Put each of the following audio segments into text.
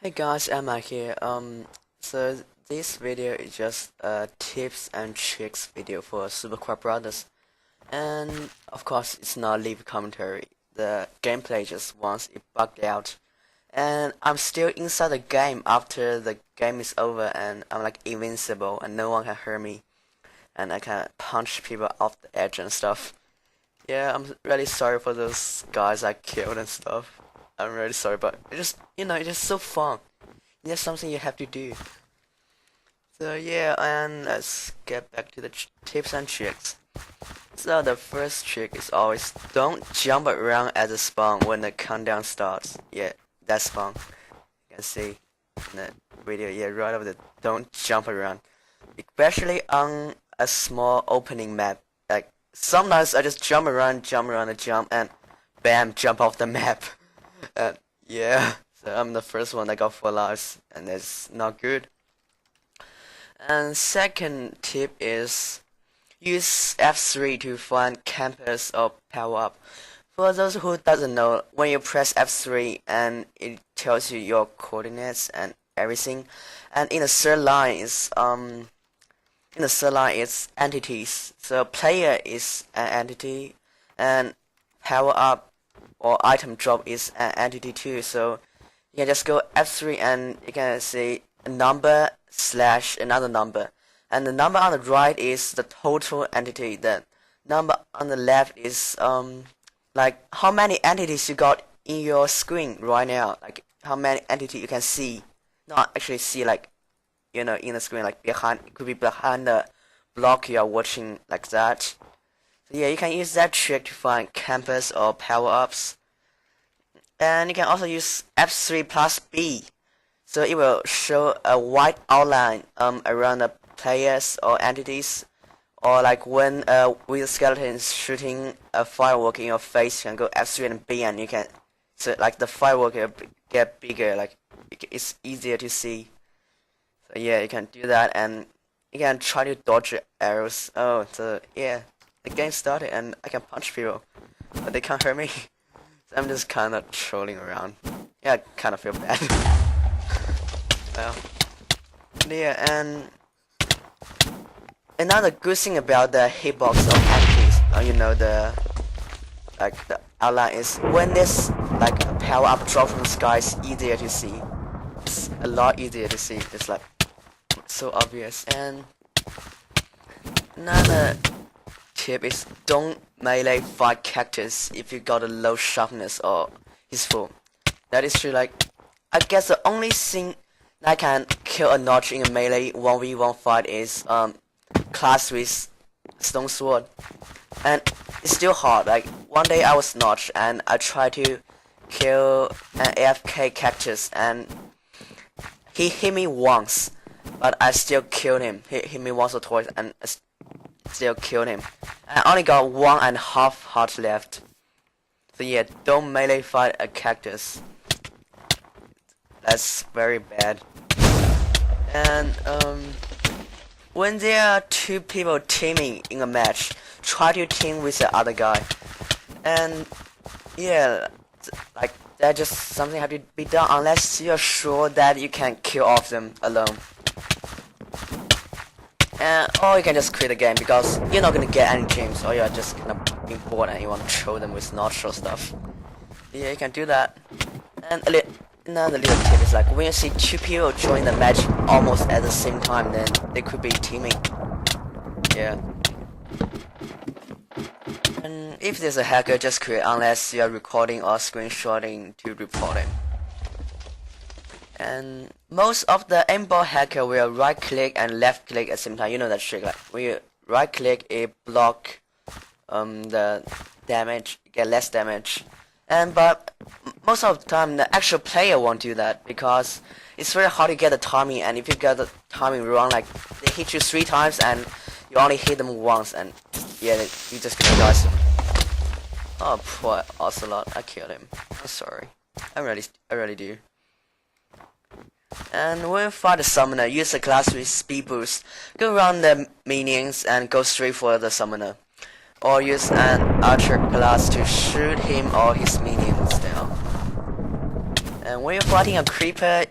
Hey guys, Emma here. So this video is just a tips and tricks video for Super Quad Brothers, and of course it's not live commentary. The gameplay just once it bugged out, and I'm still inside the game after the game is over, and I'm like invincible, and no one can hurt me, and I can punch people off the edge and stuff. Yeah, I'm really sorry for those guys I killed and stuff. I'm really sorry, but it just it's just so fun. It's something you have to do. So yeah, and let's get back to the tips and tricks. So the first trick is always don't jump around at the spawn when the countdown starts. Yeah, that's fun. You can see in the video. Yeah, right over there. Don't jump around, especially on a small opening map. Like sometimes I just jump around, and bam, jump off the map. Yeah, so I'm the first one that got 4 lives, and that's not good. And second tip is use F3 to find campus or power up. For those who doesn't know, when you press F3 and it tells you your coordinates and everything, and in the third line is entities. So player is an entity, and power up or item drop is an entity too. So you can just go F3 and you can see a number slash another number, and the number on the right is the total entity. The number on the left is like how many entities you got in your screen right now, like how many entities you can see, not actually see, like in the screen, like behind, it could be behind the block you are watching, like that. So yeah, you can use that trick to find campus or power ups. And you can also use F3 plus B, so it will show a white outline around the players or entities, or like when with skeleton is shooting a firework in your face, you can go F3 and B, and you can, so like the firework will get bigger, like it's easier to see. So yeah, you can do that, and you can try to dodge arrows. Oh, so yeah, the game started and I can punch people, but they can't hurt me. So I'm just kind of trolling around. Yeah, I kind of feel bad. Well, yeah, and another good thing about the hitbox of entities, the outline is when this like a power up drop from the sky is easier to see. It's a lot easier to see. It's like so obvious. And another tip is don't melee fight cactus if you got a low sharpness or he's full. That is true. Like I guess the only thing that can kill a notch in a melee 1v1 fight is class with stone sword, and it's still hard. Like one day I was notch and I tried to kill an AFK cactus and he hit me once, but I still killed him. He hit me once or twice and I still killed him. I only got 1.5 hearts left. So yeah, don't melee fight a cactus. That's very bad. And when there are 2 people teaming in a match, try to team with the other guy. And yeah, like that just something have to be done unless you're sure that you can kill off them alone. Or you can just quit the game because you're not gonna get any teams, or you're just kind of being bored and you want to troll them with natural stuff. Yeah, you can do that. And another little tip is like when you see 2 people join the match almost at the same time, then they could be teaming. Yeah. And if there's a hacker, just quit unless you are recording or screenshotting to report him. And most of the aimbot hacker will right click and left click at the same time. You know that trick, like when you right click it block the damage, get less damage. But most of the time the actual player won't do that because it's very hard to get the timing, and if you get the timing wrong, like they hit you 3 times and you only hit them once, and yeah, you just gonna die soon. Oh, poor Ocelot, I killed him. I'm sorry. I really do. And when you fight a summoner, use a class with speed boost. Go around the minions and go straight for the summoner. Or use an archer class to shoot him or his minions down. And when you're fighting a creeper,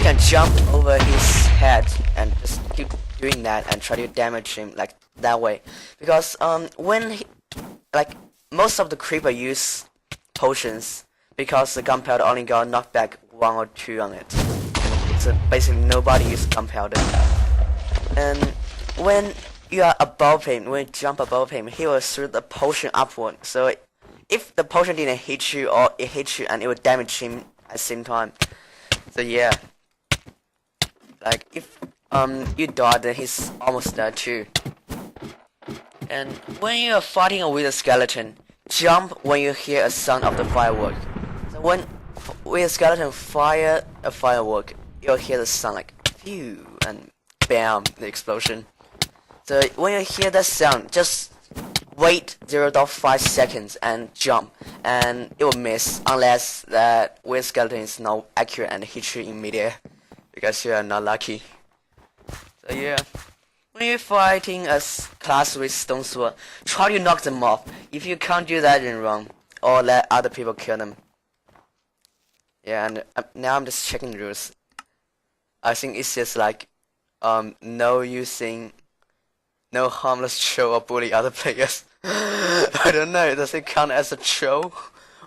can jump over his head and just keep doing that and try to damage him like that way. Because when he, like most of the creeper use potions because the gunpowder only got knockback 1 or 2 on it. So basically nobody uses gunpowder. And when you are above him, when you jump above him, he will shoot the potion upward. So if the potion didn't hit you or it hits you and it will damage him at the same time. So yeah. Like if you die, then he's almost dead too. And when you are fighting with a skeleton, jump when you hear a sound of the firework. So when a skeleton fire a firework, you'll hear the sound like phew and bam, the explosion. So when you hear that sound, just wait 0.5 seconds and jump, and it will miss unless that weird skeleton is not accurate and hit you in midair, because you are not lucky. So yeah, when you're fighting a class with stone sword, try to knock them off. If you can't do that, then run or let other people kill them. Yeah, and now I'm just checking the rules. I think it's just like no using. No harmless troll or bully other players. I don't know, does it count as a troll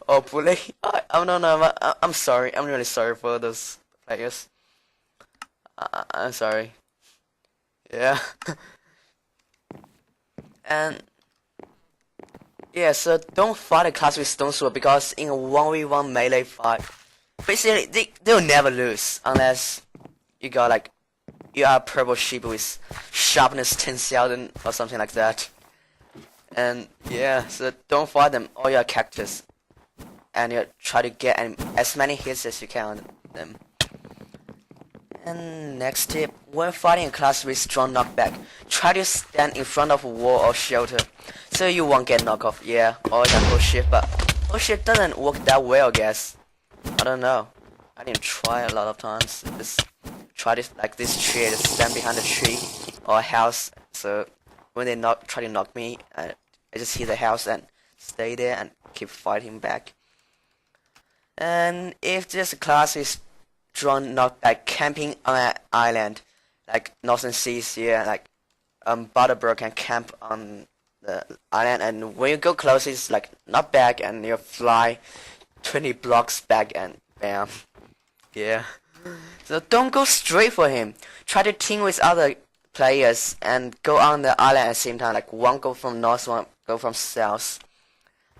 or bully? I don't know, I'm sorry. I'm really sorry for those players. I'm sorry. Yeah. And yeah, so don't fight a class with stone sword because in a 1v1 melee fight, basically they'll never lose unless you got like you are a purple sheep with sharpness 10,000 or something like that. And yeah, so don't fight them or you're a cactus. And you try to get as many hits as you can on them. And next tip, when fighting a class with strong knockback, try to stand in front of a wall or shelter so you won't get knocked off. Yeah, or you can hold shift, but hold shift doesn't work that well, I guess. I don't know. I didn't try a lot of times. Just try to like this tree, just stand behind a tree or a house. So when they try to knock me, I just hit the house and stay there and keep fighting back. And if there's a class with strong knockback camping on an island, like Northern Seas here, like Butterbur can camp on the island, and when you go close, it's like not back, and you fly 20 blocks back, and bam, yeah. So don't go straight for him. Try to team with other players and go on the island at the same time. Like one go from north, one go from south,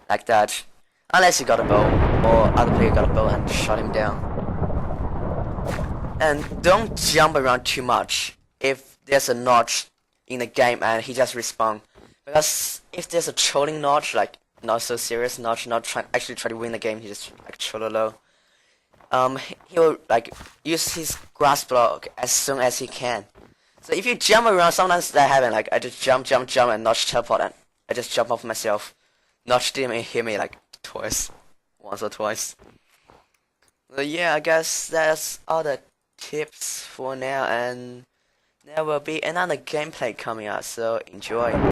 like that. Unless you got a bow or other player got a bow and shot him down. And don't jump around too much if there's a notch in the game and he just respawn. Because if there's a trolling notch, like not so serious notch, not actually try to win the game, he just like troll. He will like use his grass block as soon as he can. So if you jump around, sometimes that happen. Like I just jump, and notch teleport, and I just jump off myself. Notch didn't hit me like once or twice. So yeah, I guess that's all the tips for now, and there will be another gameplay coming out. So enjoy.